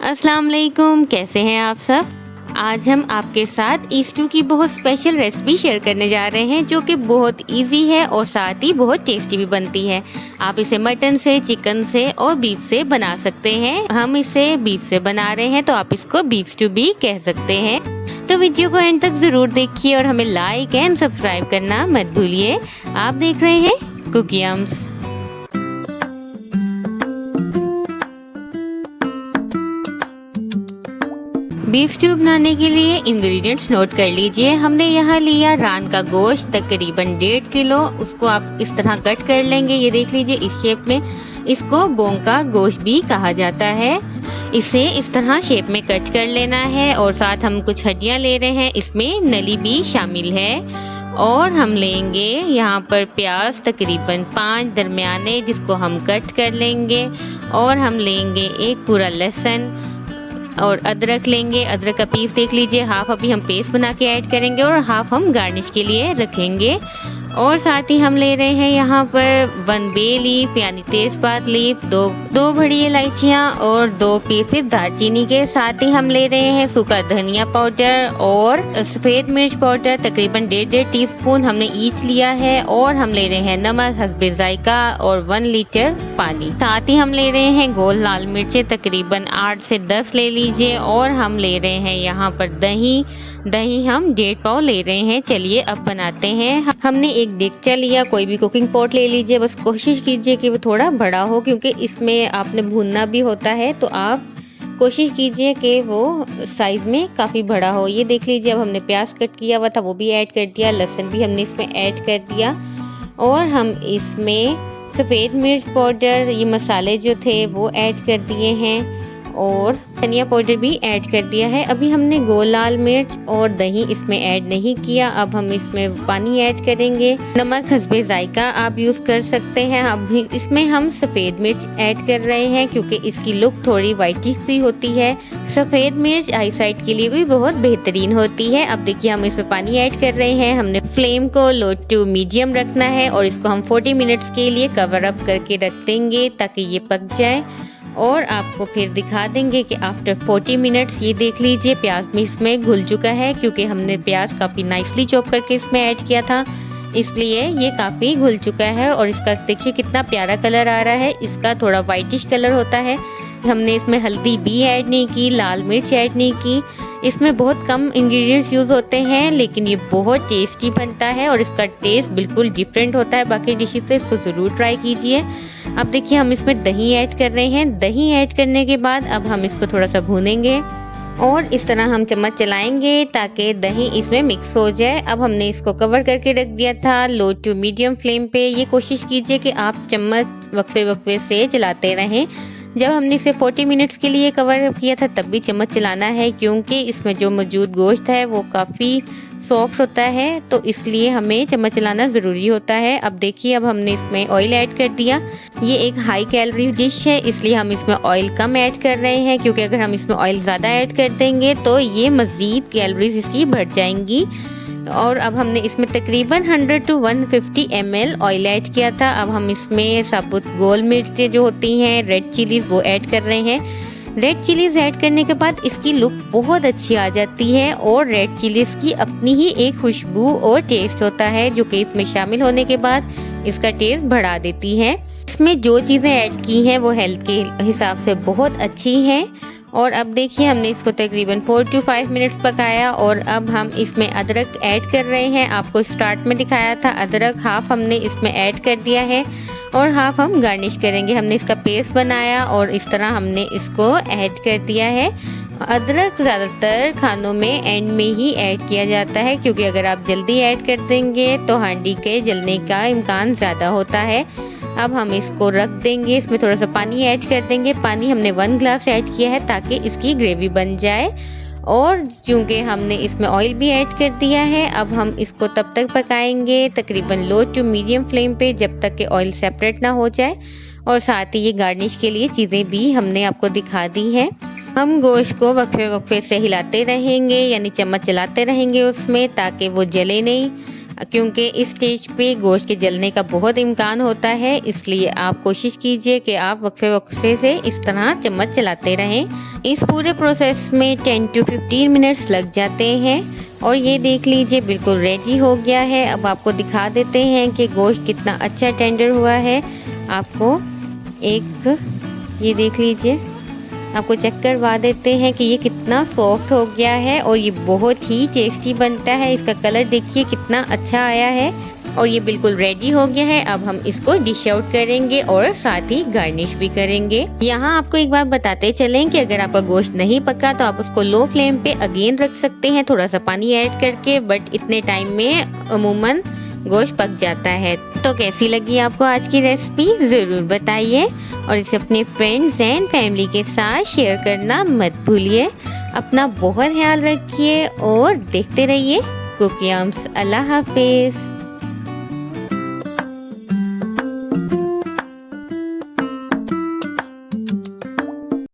अस्सलाम वालेकुम, कैसे हैं आप सब। आज हम आपके साथ ईस्टू की बहुत स्पेशल रेसिपी शेयर करने जा रहे हैं जो कि बहुत इजी है और साथ ही बहुत टेस्टी भी बनती है। आप इसे मटन से, चिकन से और बीफ से बना सकते हैं। हम इसे बीफ से बना रहे हैं तो आप इसको बीफ स्टू भी कह सकते हैं। तो वीडियो को एंड तक जरूर देखिए और हमें लाइक एंड सब्सक्राइब करना मत भूलिए। आप देख रहे हैं कुकियम्स। बीफ स्टू बनाने के लिए इंग्रेडिएंट्स नोट कर लीजिए। हमने यहाँ लिया रान का गोश्त तकरीबन 1.5 किलो। उसको आप इस तरह कट कर लेंगे। ये देख लीजिए इस शेप में। इसको बोंग का गोश्त भी कहा जाता है। इसे इस तरह शेप में कट कर लेना है और साथ हम कुछ हड्डियाँ ले रहे हैं, इसमें नली भी शामिल है। और हम लेंगे यहाँ पर प्याज तकरीबन 5 दरमियाने, जिसको हम कट कर लेंगे। और हम लेंगे एक पूरा लहसुन और अदरक लेंगे। अदरक का पीस देख लीजिए, हाफ अभी हम पेस्ट बना के ऐड करेंगे और हाफ हम गार्निश के लिए रखेंगे। और साथ ही हम ले रहे हैं यहाँ पर 1 बे लीफ यानी तेजपात लीफ, दो बड़ी इलायचियाँ और 2 पीसेस दालचीनी के। साथ ही हम ले रहे हैं सूखा धनिया पाउडर और सफ़ेद मिर्च पाउडर तकरीबन 1.5 टीस्पून हमने ईच लिया है। और हम ले रहे हैं नमक हस्बे जायका और 1 लीटर पानी। साथ ही हम ले रहे हैं गोल लाल मिर्चें तकरीबन 8 से 10 ले लीजिए। और हम ले रहे हैं यहाँ पर दही हम 1.5 पाव ले रहे हैं। चलिए अब बनाते हैं। हमने एक देगचा लिया, कोई भी कुकिंग पॉट ले लीजिए। बस कोशिश कीजिए कि वो थोड़ा बड़ा हो, क्योंकि इसमें आपने भूनना भी होता है, तो आप कोशिश कीजिए कि वो साइज में काफ़ी बड़ा हो। ये देख लीजिए, अब हमने प्याज कट किया हुआ था वो भी ऐड कर दिया, लहसुन भी हमने इसमें ऐड कर दिया। और हम इसमें सफ़ेद मिर्च पाउडर, ये मसाले जो थे वो ऐड कर दिए हैं और धनिया पाउडर भी ऐड कर दिया है। अभी हमने गोल लाल मिर्च और दही इसमें ऐड नहीं किया। अब हम इसमें पानी ऐड करेंगे। नमक हस्बे जायका आप यूज़ कर सकते हैं। अभी इसमें हम सफ़ेद मिर्च ऐड कर रहे हैं क्योंकि इसकी लुक थोड़ी वाइटिश सी होती है। सफ़ेद मिर्च आई साइड के लिए भी बहुत बेहतरीन होती है। अब देखिए हम इसमें पानी ऐड कर रहे हैं। हमने फ्लेम को लो टू मीडियम रखना है और इसको हम 40 मिनट्स के लिए कवर अप करके रख देंगे ताकि ये पक जाए। और आपको फिर दिखा देंगे कि आफ्टर 40 मिनट्स ये देख लीजिए प्याज में इसमें घुल चुका है, क्योंकि हमने प्याज काफ़ी नाइसली चॉप करके इसमें ऐड किया था, इसलिए ये काफ़ी घुल चुका है। और इसका देखिए कितना प्यारा कलर आ रहा है। इसका थोड़ा वाइटिश कलर होता है। हमने इसमें हल्दी भी ऐड नहीं की, लाल मिर्च ऐड नहीं की। इसमें बहुत कम इंग्रेडिएंट्स यूज़ होते हैं, लेकिन ये बहुत टेस्टी बनता है और इसका टेस्ट बिल्कुल डिफरेंट होता है बाकी डिशेस से। इसको ज़रूर ट्राई कीजिए। अब देखिए हम इसमें दही ऐड कर रहे हैं। दही ऐड करने के बाद अब हम इसको थोड़ा सा भूनेंगे और इस तरह हम चम्मच चलाएंगे ताकि दही इसमें मिक्स हो जाए। अब हमने इसको कवर करके रख दिया था लो टू मीडियम फ्लेम पे। ये कोशिश कीजिए कि आप चम्मच वक्फे से चलाते रहें। जब हमने इसे 40 मिनट्स के लिए कवर किया था तब भी चम्मच चलाना है, क्योंकि इसमें जो मौजूद गोश्त है वो काफ़ी सॉफ्ट होता है, तो इसलिए हमें चम्मच चलाना ज़रूरी होता है। अब देखिए अब हमने इसमें ऑयल ऐड कर दिया। ये एक हाई कैलोरी डिश है, इसलिए हम इसमें ऑयल कम ऐड कर रहे हैं, क्योंकि अगर हम इसमें ऑयल ज़्यादा ऐड कर देंगे तो ये मज़ीद कैलोरीज इसकी बढ़ जाएंगी। और अब हमने इसमें तकरीबन 100 to 150 ml ऑयल ऐड किया था। अब हम इसमें साबुत गोल मिर्चें जो होती हैं, रेड चिलीज़, वो ऐड कर रहे हैं। रेड चिलीज़ ऐड करने के बाद इसकी लुक बहुत अच्छी आ जाती है और रेड चिलीज़ की अपनी ही एक खुशबू और टेस्ट होता है, जो कि इसमें शामिल होने के बाद इसका टेस्ट बढ़ा देती है। इसमें जो चीज़ें ऐड की हैं वो हेल्थ के हिसाब से बहुत अच्छी हैं। और अब देखिए हमने इसको तकरीबन 4 to 5 मिनट्स पकाया और अब हम इसमें अदरक ऐड कर रहे हैं। आपको स्टार्ट में दिखाया था अदरक हाफ हमने इसमें ऐड कर दिया है और हाफ हम गार्निश करेंगे। हमने इसका पेस्ट बनाया और इस तरह हमने इसको ऐड कर दिया है। अदरक ज़्यादातर खानों में एंड में ही ऐड किया जाता है, क्योंकि अगर आप जल्दी ऐड कर देंगे तो हांडी के जलने का इम्कान ज़्यादा होता है। अब हम इसको रख देंगे। इसमें थोड़ा सा पानी ऐड कर देंगे। पानी हमने 1 ग्लास ऐड किया है ताकि इसकी ग्रेवी बन जाए। और क्योंकि हमने इसमें ऑयल भी ऐड कर दिया है, अब हम इसको तब तक पकाएंगे तकरीबन लो टू मीडियम फ्लेम पे जब तक कि ऑयल सेपरेट ना हो जाए। और साथ ही ये गार्निश के लिए चीज़ें भी हमने आपको दिखा दी हैं। हम गोश्त को वक्फे से हिलाते रहेंगे, यानी चम्मच चलाते रहेंगे उसमें, ताकि वो जले नहीं। क्योंकि इस स्टेज पे गोश्त के जलने का बहुत इम्कान होता है, इसलिए आप कोशिश कीजिए कि आप वक्फे से इस तरह चम्मच चलाते रहें। इस पूरे प्रोसेस में 10 to 15 मिनट्स लग जाते हैं और ये देख लीजिए बिल्कुल रेडी हो गया है। अब आपको दिखा देते हैं कि गोश्त कितना अच्छा टेंडर हुआ है। आपको एक ये देख लीजिए, आपको चेक करवा देते हैं कि ये कितना सॉफ्ट हो गया है और ये बहुत ही टेस्टी बनता है। इसका कलर देखिए कितना अच्छा आया है और ये बिल्कुल रेडी हो गया है। अब हम इसको डिश आउट करेंगे और साथ ही गार्निश भी करेंगे। यहाँ आपको एक बात बताते चलें कि अगर आपका गोश्त नहीं पका तो आप उसको लो फ्लेम पे अगेन रख सकते हैं, थोड़ा सा पानी ऐड करके, बट इतने टाइम में अमूमन गोश्त पक जाता है। तो कैसी लगी आपको आज की रेसिपी ज़रूर बताइए और इसे अपने फ्रेंड्स एंड फैमिली के साथ शेयर करना मत भूलिए। अपना बहुत ख्याल रखिए और देखते रहिए कुकी आर्म्स। अल्लाह हाफिज।